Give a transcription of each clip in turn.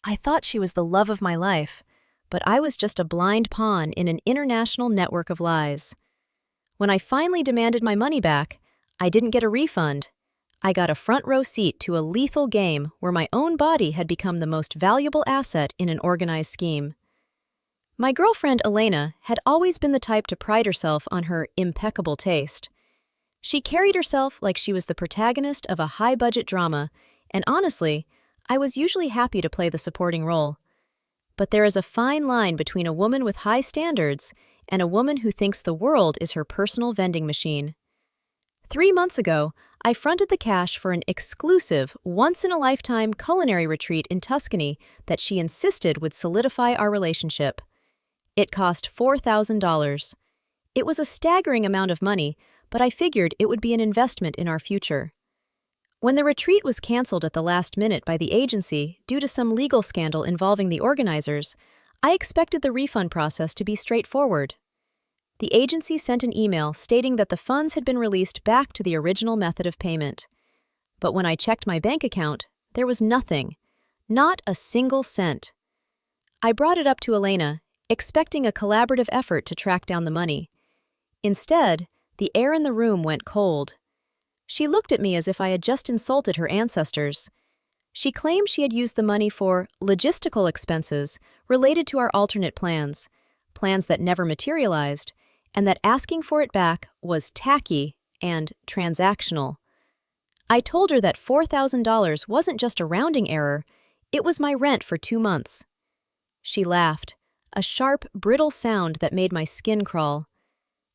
I thought she was the love of my life, but I was just a blind pawn in an international network of lies. When I finally demanded my money back, I didn't get a refund. I got a front row seat to a lethal game where my own body had become the most valuable asset in an organized scheme. My girlfriend Elena had always been the type to pride herself on her impeccable taste. She carried herself like she was the protagonist of a high-budget drama, and honestly, I was usually happy to play the supporting role. But there is a fine line between a woman with high standards and a woman who thinks the world is her personal vending machine. 3 months ago, I fronted the cash for an exclusive, once-in-a-lifetime culinary retreat in Tuscany that she insisted would solidify our relationship. It cost $4,000. It was a staggering amount of money, but I figured it would be an investment in our future. When the retreat was canceled at the last minute by the agency due to some legal scandal involving the organizers, I expected the refund process to be straightforward. The agency sent an email stating that the funds had been released back to the original method of payment. But when I checked my bank account, there was nothing. Not a single cent. I brought it up to Elena, expecting a collaborative effort to track down the money. Instead, the air in the room went cold. She looked at me as if I had just insulted her ancestors. She claimed she had used the money for logistical expenses related to our alternate plans that never materialized, and that asking for it back was tacky and transactional. I told her that $4,000 wasn't just a rounding error, it was my rent for 2 months. She laughed, a sharp, brittle sound that made my skin crawl.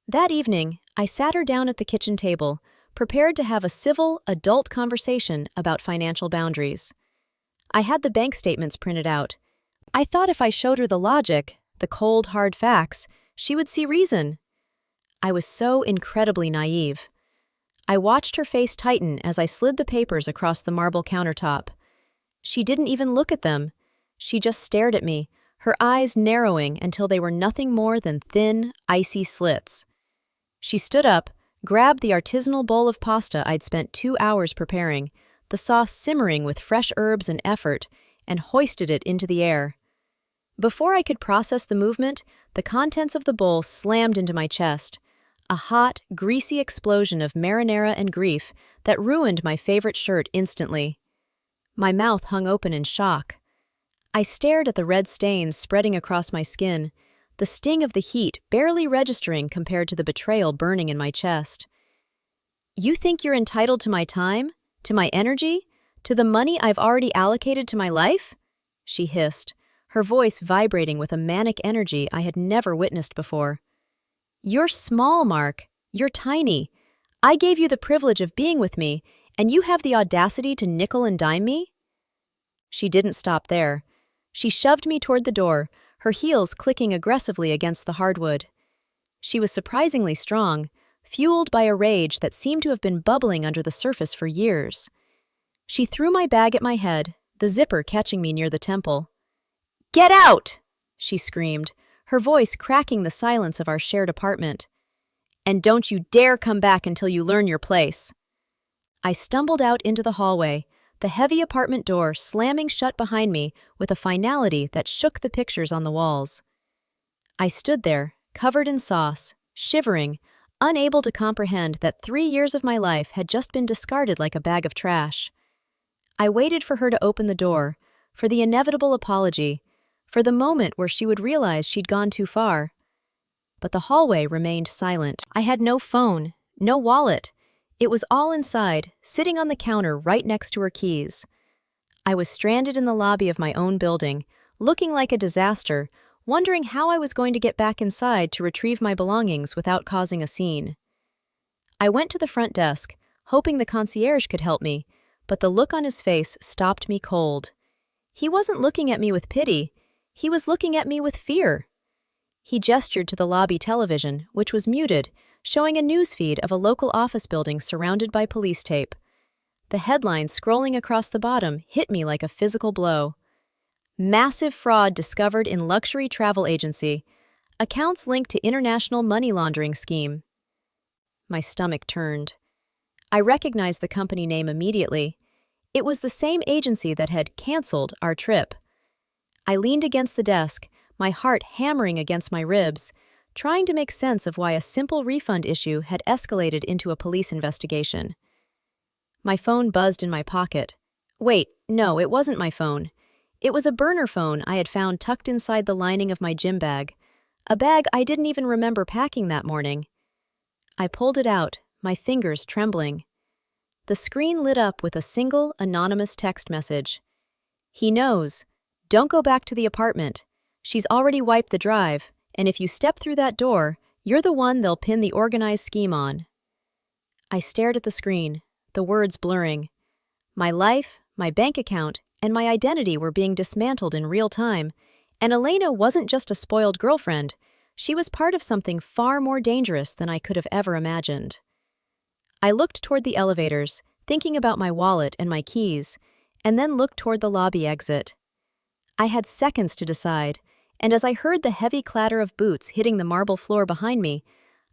That evening, I sat her down at the kitchen table, prepared to have a civil, adult conversation about financial boundaries. I had the bank statements printed out. I thought if I showed her the logic, the cold, hard facts, she would see reason. I was so incredibly naive. I watched her face tighten as I slid the papers across the marble countertop. She didn't even look at them. She just stared at me, her eyes narrowing until they were nothing more than thin, icy slits. She stood up, grabbed the artisanal bowl of pasta I'd spent 2 hours preparing, the sauce simmering with fresh herbs and effort, and hoisted it into the air. Before I could process the movement, the contents of the bowl slammed into my chest, a hot, greasy explosion of marinara and grief that ruined my favorite shirt instantly. My mouth hung open in shock. I stared at the red stains spreading across my skin, the sting of the heat barely registering compared to the betrayal burning in my chest. "You think you're entitled to my time? To my energy? To the money I've already allocated to my life?" she hissed, her voice vibrating with a manic energy I had never witnessed before. "You're small, Mark. You're tiny. I gave you the privilege of being with me, and you have the audacity to nickel and dime me?" She didn't stop there. She shoved me toward the door, her heels clicking aggressively against the hardwood. She was surprisingly strong, fueled by a rage that seemed to have been bubbling under the surface for years. She threw my bag at my head, the zipper catching me near the temple. "Get out!" she screamed, her voice cracking the silence of our shared apartment. "And don't you dare come back until you learn your place." I stumbled out into the hallway, the heavy apartment door slamming shut behind me with a finality that shook the pictures on the walls. I stood there, covered in sauce, shivering, unable to comprehend that 3 years of my life had just been discarded like a bag of trash. I waited for her to open the door, for the inevitable apology, for the moment where she would realize she'd gone too far. But the hallway remained silent. I had no phone, no wallet. It was all inside, sitting on the counter right next to her keys. I was stranded in the lobby of my own building, looking like a disaster, wondering how I was going to get back inside to retrieve my belongings without causing a scene. I went to the front desk, hoping the concierge could help me, but the look on his face stopped me cold. He wasn't looking at me with pity, he was looking at me with fear. He gestured to the lobby television, which was muted, showing a newsfeed of a local office building surrounded by police tape. The headline scrolling across the bottom hit me like a physical blow. "Massive fraud discovered in luxury travel agency. Accounts linked to international money laundering scheme." My stomach turned. I recognized the company name immediately. It was the same agency that had canceled our trip. I leaned against the desk, my heart hammering against my ribs, trying to make sense of why a simple refund issue had escalated into a police investigation. My phone buzzed in my pocket. Wait, no, it wasn't my phone. It was a burner phone I had found tucked inside the lining of my gym bag, a bag I didn't even remember packing that morning. I pulled it out, my fingers trembling. The screen lit up with a single, anonymous text message. "He knows. Don't go back to the apartment. She's already wiped the drive, and if you step through that door, you're the one they'll pin the organized scheme on." I stared at the screen, the words blurring. My life, my bank account, and my identity were being dismantled in real time, and Elena wasn't just a spoiled girlfriend. She was part of something far more dangerous than I could have ever imagined. I looked toward the elevators, thinking about my wallet and my keys, and then looked toward the lobby exit. I had seconds to decide, and as I heard the heavy clatter of boots hitting the marble floor behind me,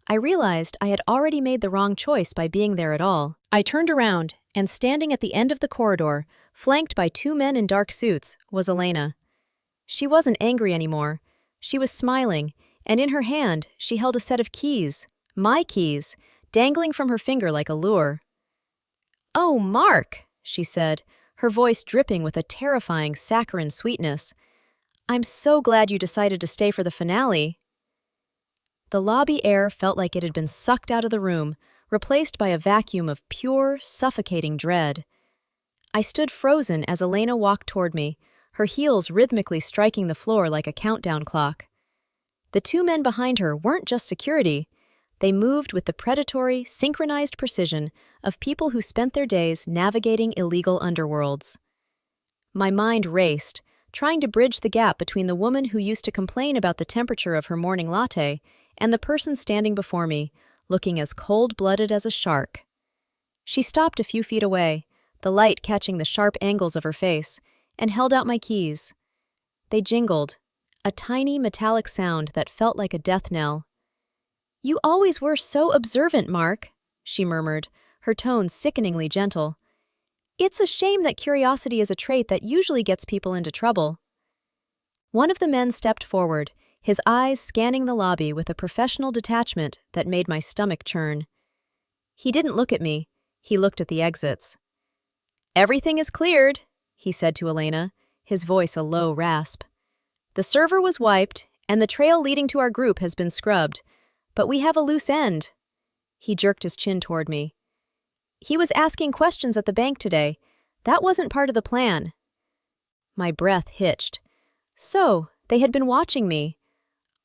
I realized I had already made the wrong choice by being there at all. I turned around, and standing at the end of the corridor, flanked by two men in dark suits, was Elena. She wasn't angry anymore. She was smiling, and in her hand she held a set of keys, my keys, dangling from her finger like a lure. "Oh, Mark," she said, her voice dripping with a terrifying saccharine sweetness. "I'm so glad you decided to stay for the finale." The lobby air felt like it had been sucked out of the room, replaced by a vacuum of pure, suffocating dread. I stood frozen as Elena walked toward me, her heels rhythmically striking the floor like a countdown clock. The two men behind her weren't just security. They moved with the predatory, synchronized precision of people who spent their days navigating illegal underworlds. My mind raced, trying to bridge the gap between the woman who used to complain about the temperature of her morning latte and the person standing before me, looking as cold-blooded as a shark. She stopped a few feet away, the light catching the sharp angles of her face, and held out my keys. They jingled, a tiny metallic sound that felt like a death knell. "You always were so observant, Mark," she murmured, her tone sickeningly gentle. "It's a shame that curiosity is a trait that usually gets people into trouble." One of the men stepped forward, his eyes scanning the lobby with a professional detachment that made my stomach churn. He didn't look at me, he looked at the exits. "Everything is cleared," he said to Elena, his voice a low rasp. "The server was wiped, and the trail leading to our group has been scrubbed, but we have a loose end." He jerked his chin toward me. "He was asking questions at the bank today. That wasn't part of the plan." My breath hitched. So, they had been watching me.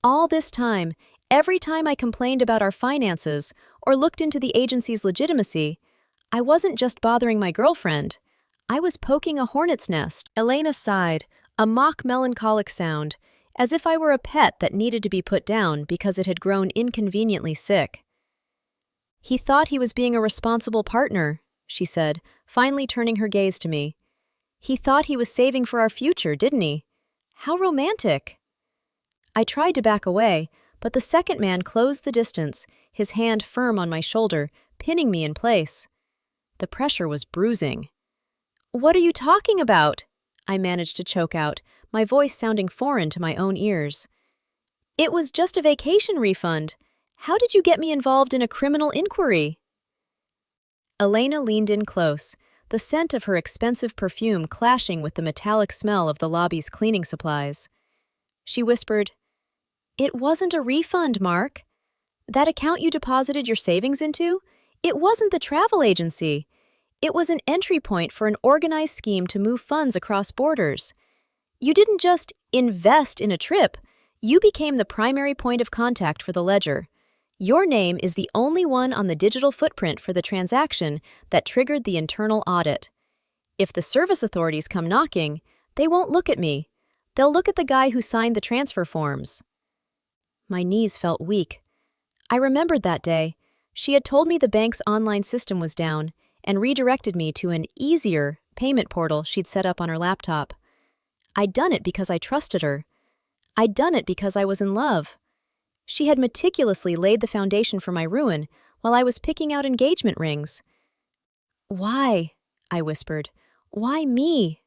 All this time, every time I complained about our finances or looked into the agency's legitimacy, I wasn't just bothering my girlfriend. I was poking a hornet's nest. Elena sighed, a mock melancholic sound, as if I were a pet that needed to be put down because it had grown inconveniently sick. "He thought he was being a responsible partner," she said, finally turning her gaze to me. "He thought he was saving for our future, didn't he? How romantic." I tried to back away, but the second man closed the distance, his hand firm on my shoulder, pinning me in place. The pressure was bruising. "What are you talking about?" I managed to choke out, my voice sounding foreign to my own ears. "It was just a vacation refund. How did you get me involved in a criminal inquiry?" Elena leaned in close, the scent of her expensive perfume clashing with the metallic smell of the lobby's cleaning supplies. She whispered, "It wasn't a refund, Mark. That account you deposited your savings into? It wasn't the travel agency. It was an entry point for an organized scheme to move funds across borders. You didn't just invest in a trip, you became the primary point of contact for the ledger. Your name is the only one on the digital footprint for the transaction that triggered the internal audit. If the service authorities come knocking, they won't look at me. They'll look at the guy who signed the transfer forms." My knees felt weak. I remembered that day. She had told me the bank's online system was down and redirected me to an easier payment portal she'd set up on her laptop. I'd done it because I trusted her. I'd done it because I was in love. She had meticulously laid the foundation for my ruin while I was picking out engagement rings. "Why?" I whispered. "Why me?"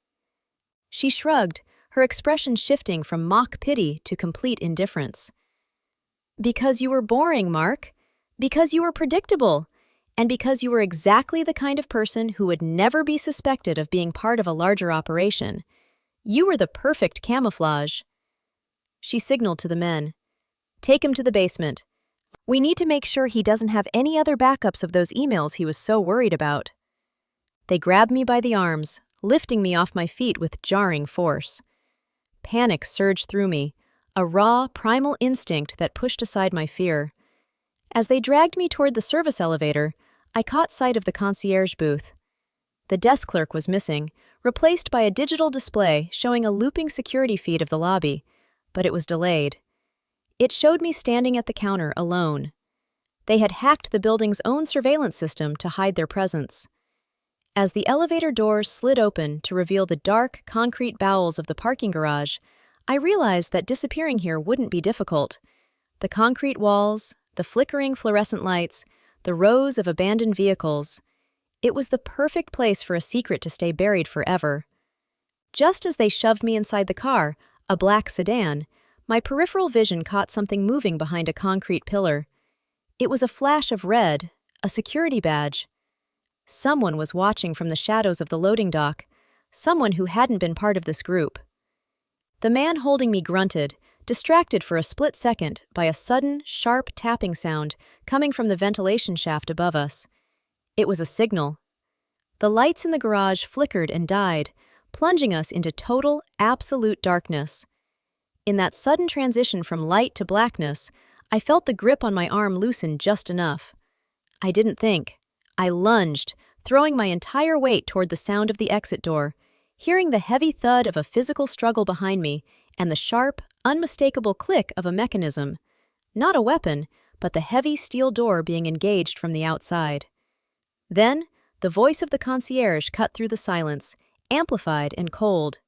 She shrugged, her expression shifting from mock pity to complete indifference. "Because you were boring, Mark. Because you were predictable. And because you were exactly the kind of person who would never be suspected of being part of a larger operation. You were the perfect camouflage." She signaled to the men. "Take him to the basement. We need to make sure he doesn't have any other backups of those emails he was so worried about." They grabbed me by the arms, lifting me off my feet with jarring force. Panic surged through me, a raw, primal instinct that pushed aside my fear. As they dragged me toward the service elevator, I caught sight of the concierge booth. The desk clerk was missing, replaced by a digital display showing a looping security feed of the lobby, but it was delayed. It showed me standing at the counter alone. They had hacked the building's own surveillance system to hide their presence. As the elevator doors slid open to reveal the dark, concrete bowels of the parking garage, I realized that disappearing here wouldn't be difficult. The concrete walls, the flickering fluorescent lights, the rows of abandoned vehicles. It was the perfect place for a secret to stay buried forever. Just as they shoved me inside the car, a black sedan, my peripheral vision caught something moving behind a concrete pillar. It was a flash of red, a security badge. Someone was watching from the shadows of the loading dock, someone who hadn't been part of this group. The man holding me grunted, distracted for a split second by a sudden, sharp tapping sound coming from the ventilation shaft above us. It was a signal. The lights in the garage flickered and died, plunging us into total, absolute darkness. In that sudden transition from light to blackness, I felt the grip on my arm loosen just enough. I didn't think. I lunged, throwing my entire weight toward the sound of the exit door, hearing the heavy thud of a physical struggle behind me and the sharp, unmistakable click of a mechanism. Not a weapon, but the heavy steel door being engaged from the outside. Then, the voice of the concierge cut through the silence, amplified and cold.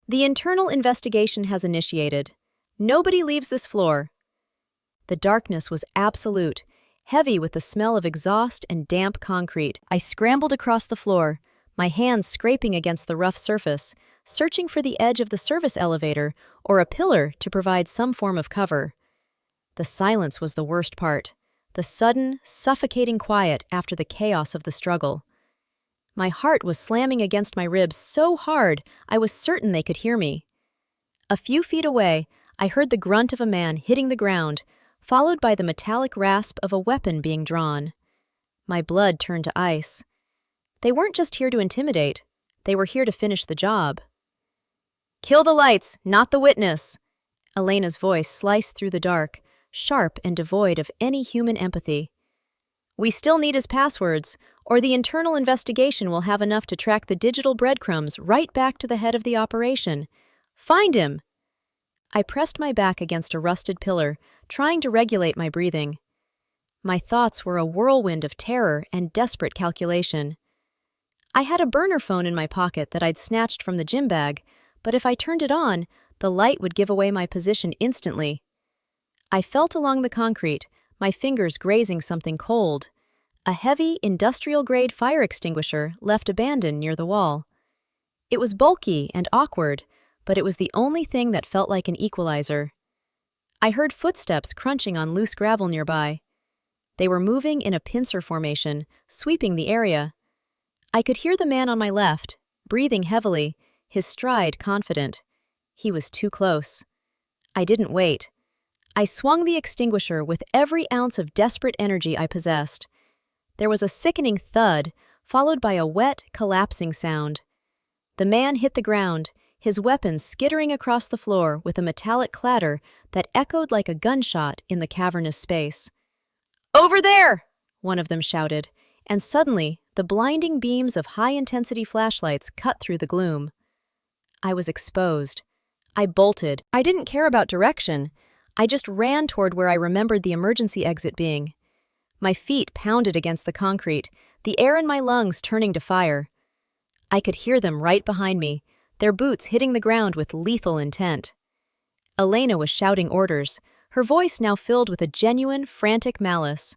"The internal investigation has initiated. Nobody leaves this floor." The darkness was absolute, heavy with the smell of exhaust and damp concrete. I scrambled across the floor, my hands scraping against the rough surface, searching for the edge of the service elevator or a pillar to provide some form of cover. The silence was the worst part, the sudden, suffocating quiet after the chaos of the struggle. My heart was slamming against my ribs so hard I was certain they could hear me. A few feet away, I heard the grunt of a man hitting the ground, followed by the metallic rasp of a weapon being drawn. My blood turned to ice. They weren't just here to intimidate, they were here to finish the job. "Kill the lights, not the witness!" Elena's voice sliced through the dark, sharp and devoid of any human empathy. "We still need his passwords, or the internal investigation will have enough to track the digital breadcrumbs right back to the head of the operation. Find him!" I pressed my back against a rusted pillar, trying to regulate my breathing. My thoughts were a whirlwind of terror and desperate calculation. I had a burner phone in my pocket that I'd snatched from the gym bag, but if I turned it on, the light would give away my position instantly. I felt along the concrete, my fingers grazing something cold. A heavy, industrial-grade fire extinguisher left abandoned near the wall. It was bulky and awkward, but it was the only thing that felt like an equalizer. I heard footsteps crunching on loose gravel nearby. They were moving in a pincer formation, sweeping the area. I could hear the man on my left, breathing heavily, his stride confident. He was too close. I didn't wait. I swung the extinguisher with every ounce of desperate energy I possessed. There was a sickening thud, followed by a wet, collapsing sound. The man hit the ground, his weapon skittering across the floor with a metallic clatter that echoed like a gunshot in the cavernous space. "Over there!" one of them shouted, and suddenly the blinding beams of high-intensity flashlights cut through the gloom. I was exposed. I bolted. I didn't care about direction. I just ran toward where I remembered the emergency exit being. My feet pounded against the concrete, the air in my lungs turning to fire. I could hear them right behind me, their boots hitting the ground with lethal intent. Elena was shouting orders, her voice now filled with a genuine, frantic malice.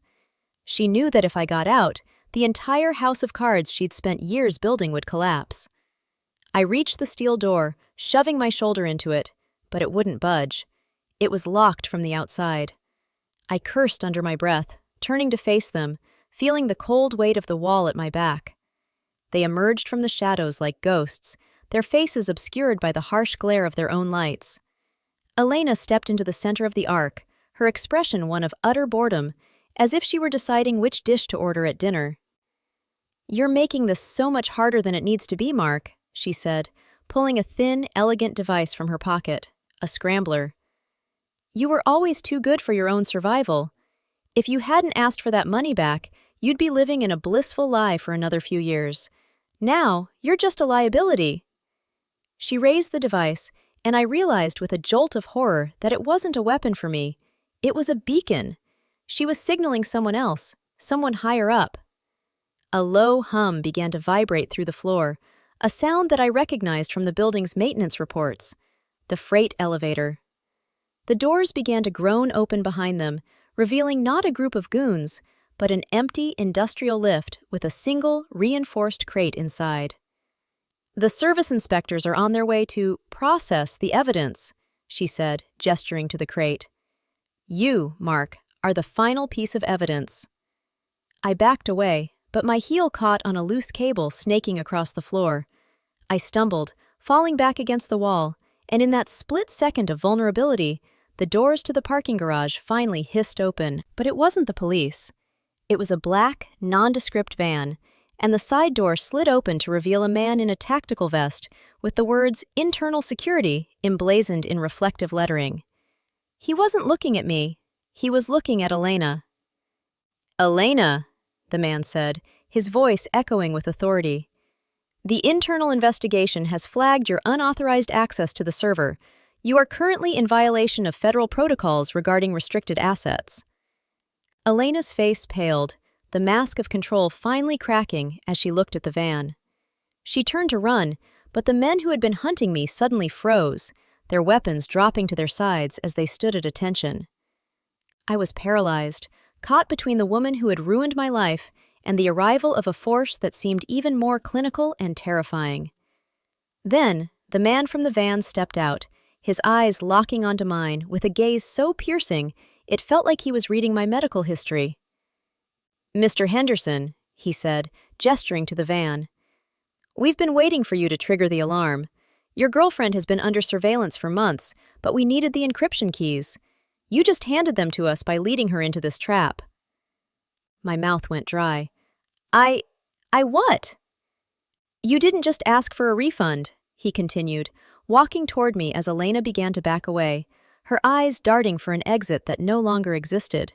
She knew that if I got out, the entire house of cards she'd spent years building would collapse. I reached the steel door, shoving my shoulder into it, but it wouldn't budge. It was locked from the outside. I cursed under my breath, turning to face them, feeling the cold weight of the wall at my back. They emerged from the shadows like ghosts, their faces obscured by the harsh glare of their own lights. Elena stepped into the center of the arc, her expression one of utter boredom, as if she were deciding which dish to order at dinner. "You're making this so much harder than it needs to be, Mark," she said, pulling a thin, elegant device from her pocket, a scrambler. "You were always too good for your own survival. If you hadn't asked for that money back, you'd be living in a blissful lie for another few years. Now, you're just a liability." She raised the device, and I realized with a jolt of horror that it wasn't a weapon for me. It was a beacon. She was signaling someone else, someone higher up. A low hum began to vibrate through the floor, a sound that I recognized from the building's maintenance reports. The freight elevator. The doors began to groan open behind them, revealing not a group of goons, but an empty industrial lift with a single, reinforced crate inside. "The service inspectors are on their way to process the evidence," she said, gesturing to the crate. "You, Mark, are the final piece of evidence." I backed away, but my heel caught on a loose cable snaking across the floor. I stumbled, falling back against the wall, and in that split second of vulnerability, the doors to the parking garage finally hissed open. But it wasn't the police. It was a black, nondescript van, and the side door slid open to reveal a man in a tactical vest with the words "Internal Security" emblazoned in reflective lettering. He wasn't looking at me. He was looking at Elena. "Elena," the man said, his voice echoing with authority. "The internal investigation has flagged your unauthorized access to the server. You are currently in violation of federal protocols regarding restricted assets." Elena's face paled, the mask of control finally cracking as she looked at the van. She turned to run, but the men who had been hunting me suddenly froze, their weapons dropping to their sides as they stood at attention. I was paralyzed, caught between the woman who had ruined my life and the arrival of a force that seemed even more clinical and terrifying. Then, the man from the van stepped out, his eyes locking onto mine with a gaze so piercing it felt like he was reading my medical history. "Mr. Henderson," he said, gesturing to the van, "we've been waiting for you to trigger the alarm. Your girlfriend has been under surveillance for months, but we needed the encryption keys. You just handed them to us by leading her into this trap." My mouth went dry. I what?" "You didn't just ask for a refund," he continued, walking toward me as Elena began to back away, her eyes darting for an exit that no longer existed.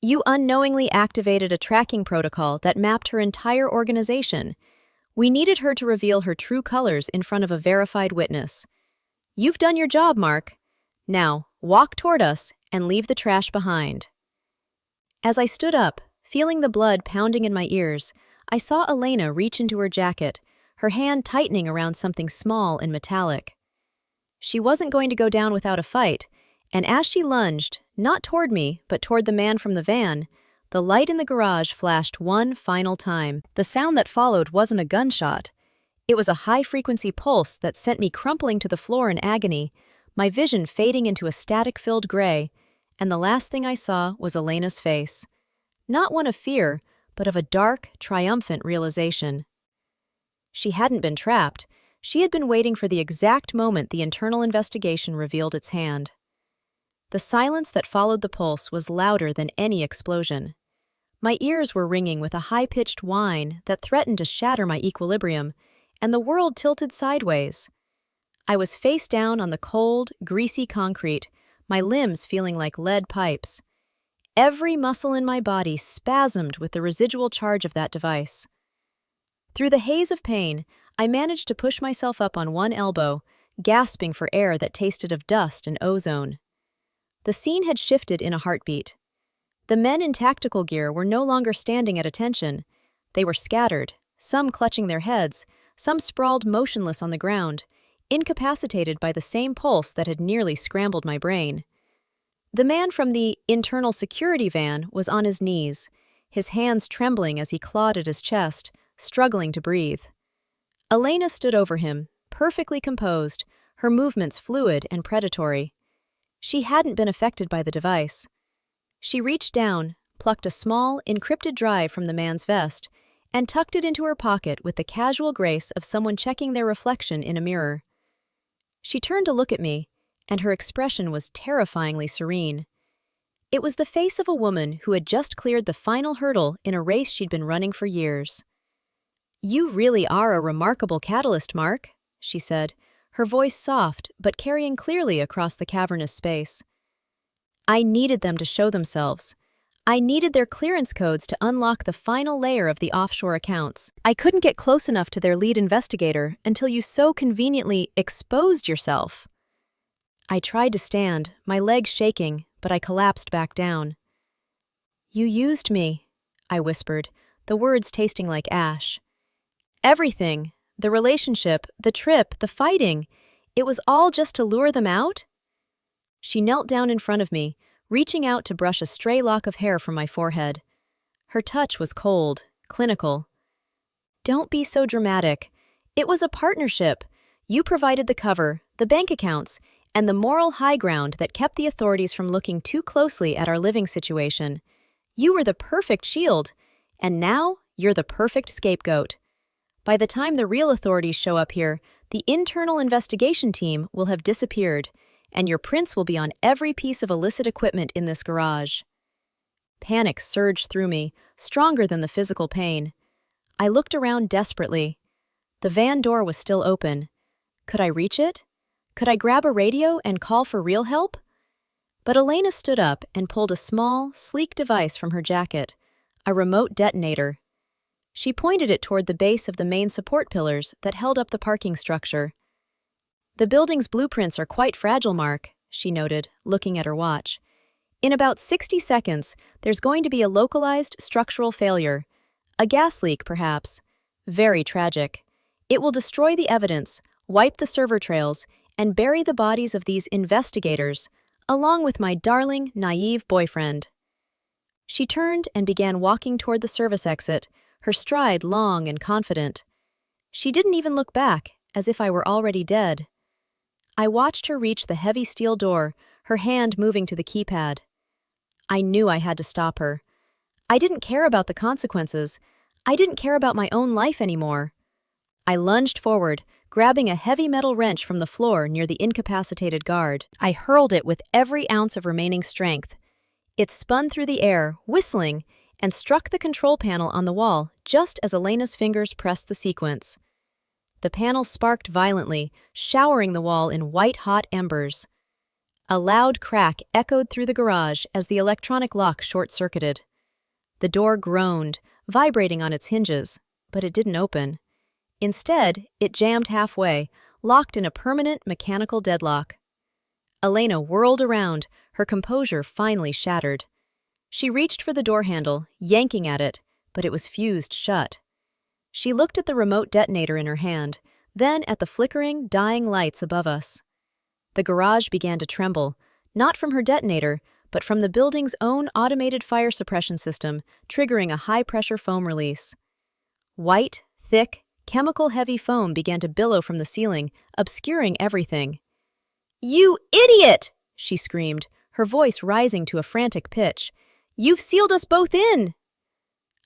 "You unknowingly activated a tracking protocol that mapped her entire organization. We needed her to reveal her true colors in front of a verified witness. You've done your job, Mark. Now, walk toward us and leave the trash behind." As I stood up, feeling the blood pounding in my ears, I saw Elena reach into her jacket, her hand tightening around something small and metallic. She wasn't going to go down without a fight, and as she lunged, not toward me, but toward the man from the van, the light in the garage flashed one final time. The sound that followed wasn't a gunshot. It was a high-frequency pulse that sent me crumpling to the floor in agony, my vision fading into a static-filled gray, and the last thing I saw was Elena's face. Not one of fear, but of a dark, triumphant realization. She hadn't been trapped. She had been waiting for the exact moment the internal investigation revealed its hand. The silence that followed the pulse was louder than any explosion. My ears were ringing with a high-pitched whine that threatened to shatter my equilibrium, and the world tilted sideways. I was face down on the cold, greasy concrete, my limbs feeling like lead pipes. Every muscle in my body spasmed with the residual charge of that device. Through the haze of pain, I managed to push myself up on one elbow, gasping for air that tasted of dust and ozone. The scene had shifted in a heartbeat. The men in tactical gear were no longer standing at attention. They were scattered, some clutching their heads, some sprawled motionless on the ground, incapacitated by the same pulse that had nearly scrambled my brain. The man from the internal security van was on his knees, his hands trembling as he clawed at his chest, struggling to breathe. Elena stood over him, perfectly composed, her movements fluid and predatory. She hadn't been affected by the device. She reached down, plucked a small, encrypted drive from the man's vest, and tucked it into her pocket with the casual grace of someone checking their reflection in a mirror. She turned to look at me, and her expression was terrifyingly serene. It was the face of a woman who had just cleared the final hurdle in a race she'd been running for years. "You really are a remarkable catalyst, Mark," she said, her voice soft but carrying clearly across the cavernous space. "I needed them to show themselves. I needed their clearance codes to unlock the final layer of the offshore accounts. I couldn't get close enough to their lead investigator until you so conveniently exposed yourself." I tried to stand, my legs shaking, but I collapsed back down. "You used me," I whispered, the words tasting like ash. "Everything, the relationship, the trip, the fighting, it was all just to lure them out?" She knelt down in front of me, reaching out to brush a stray lock of hair from my forehead. Her touch was cold, clinical. "Don't be so dramatic. It was a partnership. You provided the cover, the bank accounts, and the moral high ground that kept the authorities from looking too closely at our living situation. You were the perfect shield, and now you're the perfect scapegoat. By the time the real authorities show up here, the internal investigation team will have disappeared, and your prints will be on every piece of illicit equipment in this garage." Panic surged through me, stronger than the physical pain. I looked around desperately. The van door was still open. Could I reach it? Could I grab a radio and call for real help? But Elena stood up and pulled a small, sleek device from her jacket, a remote detonator. She pointed it toward the base of the main support pillars that held up the parking structure. "The building's blueprints are quite fragile, Mark," she noted, looking at her watch. "In about 60 seconds, there's going to be a localized structural failure. A gas leak, perhaps. Very tragic. It will destroy the evidence, wipe the server trails, and bury the bodies of these investigators, along with my darling, naive boyfriend." She turned and began walking toward the service exit, her stride long and confident. She didn't even look back, as if I were already dead. I watched her reach the heavy steel door, her hand moving to the keypad. I knew I had to stop her. I didn't care about the consequences. I didn't care about my own life anymore. I lunged forward, grabbing a heavy metal wrench from the floor near the incapacitated guard. I hurled it with every ounce of remaining strength. It spun through the air, whistling, and struck the control panel on the wall just as Elena's fingers pressed the sequence. The panel sparked violently, showering the wall in white-hot embers. A loud crack echoed through the garage as the electronic lock short-circuited. The door groaned, vibrating on its hinges, but it didn't open. Instead, it jammed halfway, locked in a permanent mechanical deadlock. Elena whirled around, her composure finally shattered. She reached for the door handle, yanking at it, but it was fused shut. She looked at the remote detonator in her hand, then at the flickering, dying lights above us. The garage began to tremble, not from her detonator, but from the building's own automated fire suppression system, triggering a high-pressure foam release. White, thick, chemical-heavy foam began to billow from the ceiling, obscuring everything. "You idiot!" she screamed, her voice rising to a frantic pitch. "You've sealed us both in!"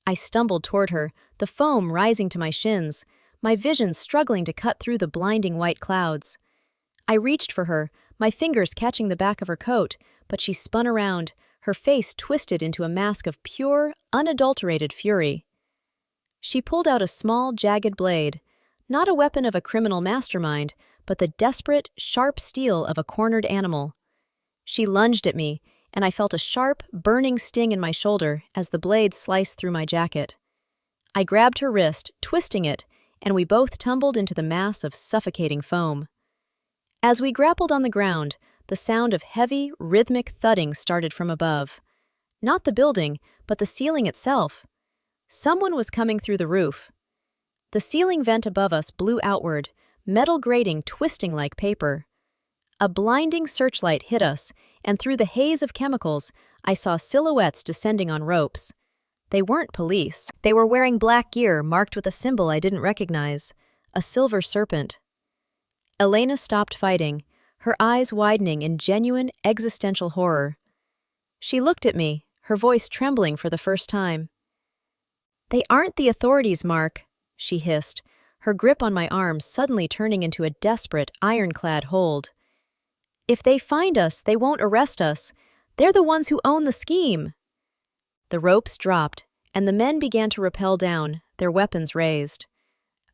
I stumbled toward her, the foam rising to my shins, my vision struggling to cut through the blinding white clouds. I reached for her, my fingers catching the back of her coat, but she spun around, her face twisted into a mask of pure, unadulterated fury. She pulled out a small, jagged blade, not a weapon of a criminal mastermind, but the desperate, sharp steel of a cornered animal. She lunged at me, and I felt a sharp, burning sting in my shoulder as the blade sliced through my jacket. I grabbed her wrist, twisting it, and we both tumbled into the mass of suffocating foam. As we grappled on the ground, the sound of heavy, rhythmic thudding started from above. Not the building, but the ceiling itself. Someone was coming through the roof. The ceiling vent above us blew outward, metal grating twisting like paper. A blinding searchlight hit us, and through the haze of chemicals, I saw silhouettes descending on ropes. They weren't police. They were wearing black gear marked with a symbol I didn't recognize, a silver serpent. Elena stopped fighting, her eyes widening in genuine existential horror. She looked at me, her voice trembling for the first time. "They aren't the authorities, Mark," she hissed, her grip on my arm suddenly turning into a desperate, ironclad hold. "If they find us, they won't arrest us. They're the ones who own the scheme." The ropes dropped, and the men began to rappel down, their weapons raised.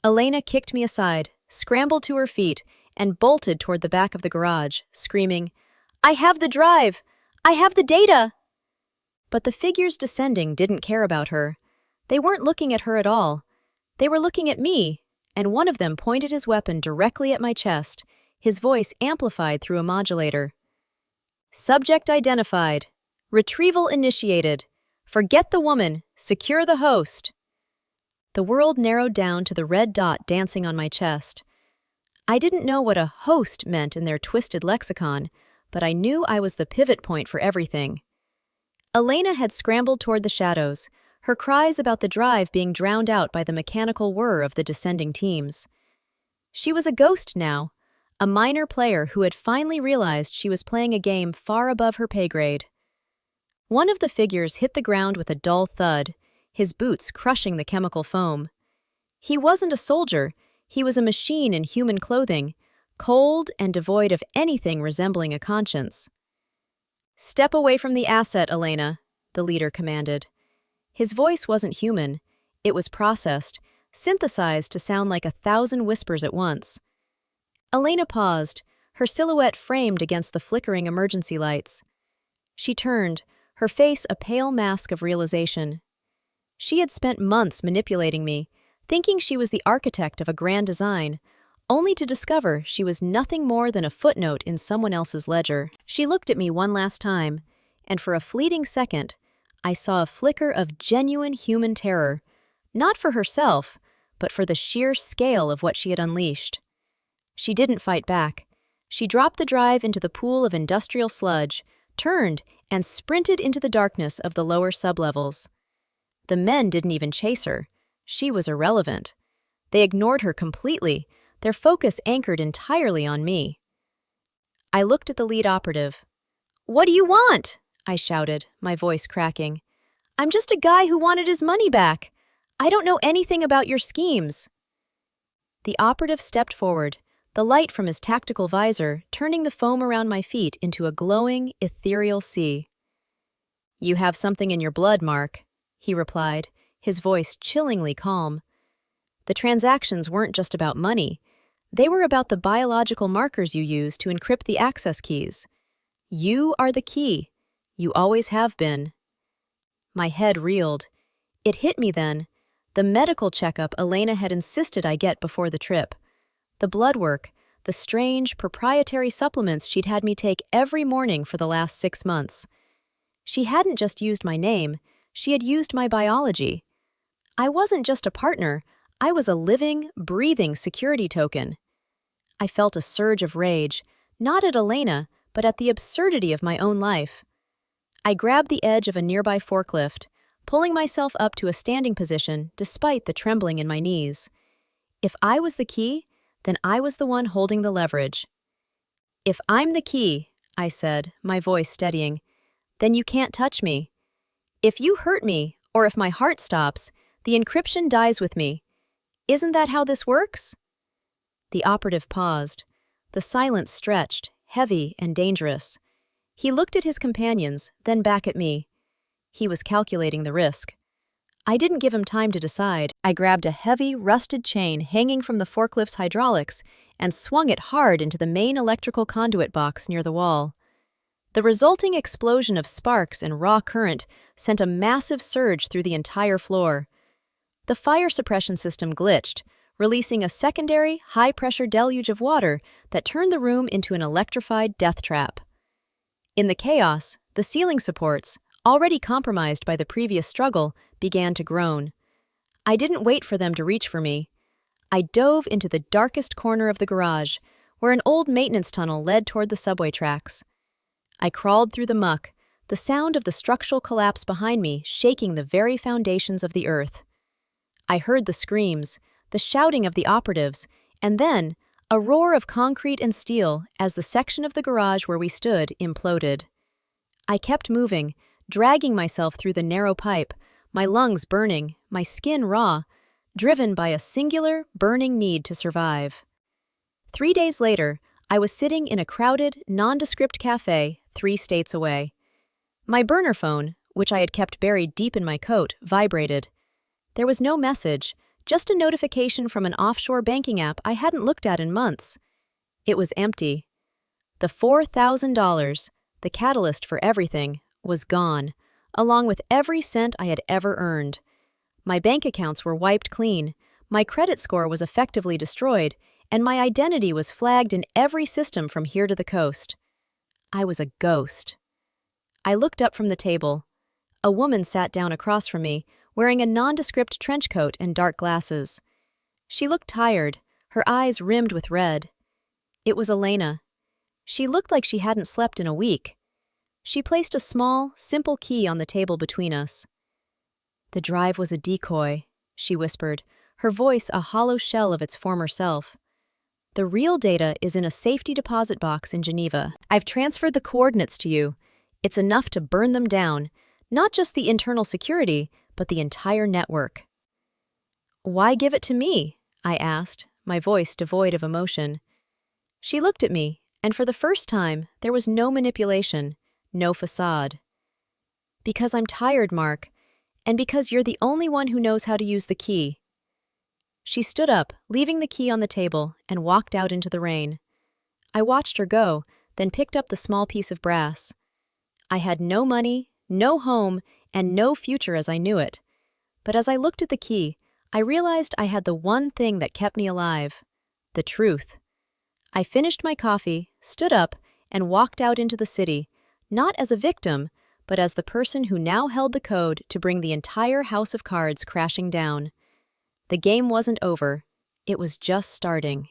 Elena kicked me aside, scrambled to her feet, and bolted toward the back of the garage, screaming, "I have the drive! I have the data!" But the figures descending didn't care about her. They weren't looking at her at all. They were looking at me, and one of them pointed his weapon directly at my chest, his voice amplified through a modulator. "Subject identified. Retrieval initiated. Forget the woman. Secure the host." The world narrowed down to the red dot dancing on my chest. I didn't know what a host meant in their twisted lexicon, but I knew I was the pivot point for everything. Elena had scrambled toward the shadows, her cries about the drive being drowned out by the mechanical whir of the descending teams. She was a ghost now, a minor player who had finally realized she was playing a game far above her pay grade. One of the figures hit the ground with a dull thud, his boots crushing the chemical foam. He wasn't a soldier, he was a machine in human clothing, cold and devoid of anything resembling a conscience. "Step away from the asset, Elena," the leader commanded. His voice wasn't human, it was processed, synthesized to sound like 1,000 whispers at once. Elena paused, her silhouette framed against the flickering emergency lights. She turned, her face a pale mask of realization. She had spent months manipulating me, thinking she was the architect of a grand design, only to discover she was nothing more than a footnote in someone else's ledger. She looked at me one last time, and for a fleeting second, I saw a flicker of genuine human terror, not for herself, but for the sheer scale of what she had unleashed. She didn't fight back. She dropped the drive into the pool of industrial sludge, turned, and sprinted into the darkness of the lower sublevels. The men didn't even chase her. She was irrelevant. They ignored her completely, their focus anchored entirely on me. I looked at the lead operative. "What do you want?" I shouted, my voice cracking. "I'm just a guy who wanted his money back. I don't know anything about your schemes." The operative stepped forward, the light from his tactical visor turning the foam around my feet into a glowing, ethereal sea. "You have something in your blood, Mark," he replied, his voice chillingly calm. The transactions weren't just about money. They were about the biological markers you use to encrypt the access keys. You are the key. You always have been. My head reeled. It hit me then. The medical checkup Elena had insisted I get before the trip. The blood work, the strange, proprietary supplements she'd had me take every morning for the last 6 months. She hadn't just used my name, she had used my biology. I wasn't just a partner, I was a living, breathing security token. I felt a surge of rage, not at Elena, but at the absurdity of my own life. I grabbed the edge of a nearby forklift, pulling myself up to a standing position despite the trembling in my knees. If I was the key, then I was the one holding the leverage. "If I'm the key," I said, my voice steadying, "then you can't touch me. If you hurt me, or if my heart stops, the encryption dies with me. Isn't that how this works?" The operative paused. The silence stretched, heavy and dangerous. He looked at his companions, then back at me. He was calculating the risk. I didn't give him time to decide. I grabbed a heavy, rusted chain hanging from the forklift's hydraulics and swung it hard into the main electrical conduit box near the wall. The resulting explosion of sparks and raw current sent a massive surge through the entire floor. The fire suppression system glitched, releasing a secondary, high-pressure deluge of water that turned the room into an electrified death trap. In the chaos, the ceiling supports, already compromised by the previous struggle, began to groan. I didn't wait for them to reach for me. I dove into the darkest corner of the garage, where an old maintenance tunnel led toward the subway tracks. I crawled through the muck, the sound of the structural collapse behind me shaking the very foundations of the earth. I heard the screams, the shouting of the operatives, and then, A roar of concrete and steel as the section of the garage where we stood imploded. I kept moving, dragging myself through the narrow pipe, my lungs burning, my skin raw, driven by a singular, burning need to survive. 3 days later, I was sitting in a crowded, nondescript cafe 3 states away. My burner phone, which I had kept buried deep in my coat, vibrated. There was no message, just a notification from an offshore banking app I hadn't looked at in months. It was empty. The $4,000, the catalyst for everything, was gone, along with every cent I had ever earned. My bank accounts were wiped clean, my credit score was effectively destroyed, and my identity was flagged in every system from here to the coast. I was a ghost. I looked up from the table. A woman sat down across from me, wearing a nondescript trench coat and dark glasses. She looked tired, her eyes rimmed with red. It was Elena. She looked like she hadn't slept in a week. She placed a small, simple key on the table between us. "The drive was a decoy," she whispered, her voice a hollow shell of its former self. "The real data is in a safety deposit box in Geneva. I've transferred the coordinates to you. It's enough to burn them down, not just the internal security, but the entire network." "Why give it to me?" I asked, my voice devoid of emotion. She looked at me, and for the first time, there was no manipulation, no facade. "Because I'm tired, Mark, and because you're the only one who knows how to use the key." She stood up, leaving the key on the table, and walked out into the rain. I watched her go, then picked up the small piece of brass. I had no money, no home, and no future as I knew it. But as I looked at the key, I realized I had the one thing that kept me alive: the truth. I finished my coffee, stood up, and walked out into the city, not as a victim, but as the person who now held the code to bring the entire house of cards crashing down. The game wasn't over. It was just starting.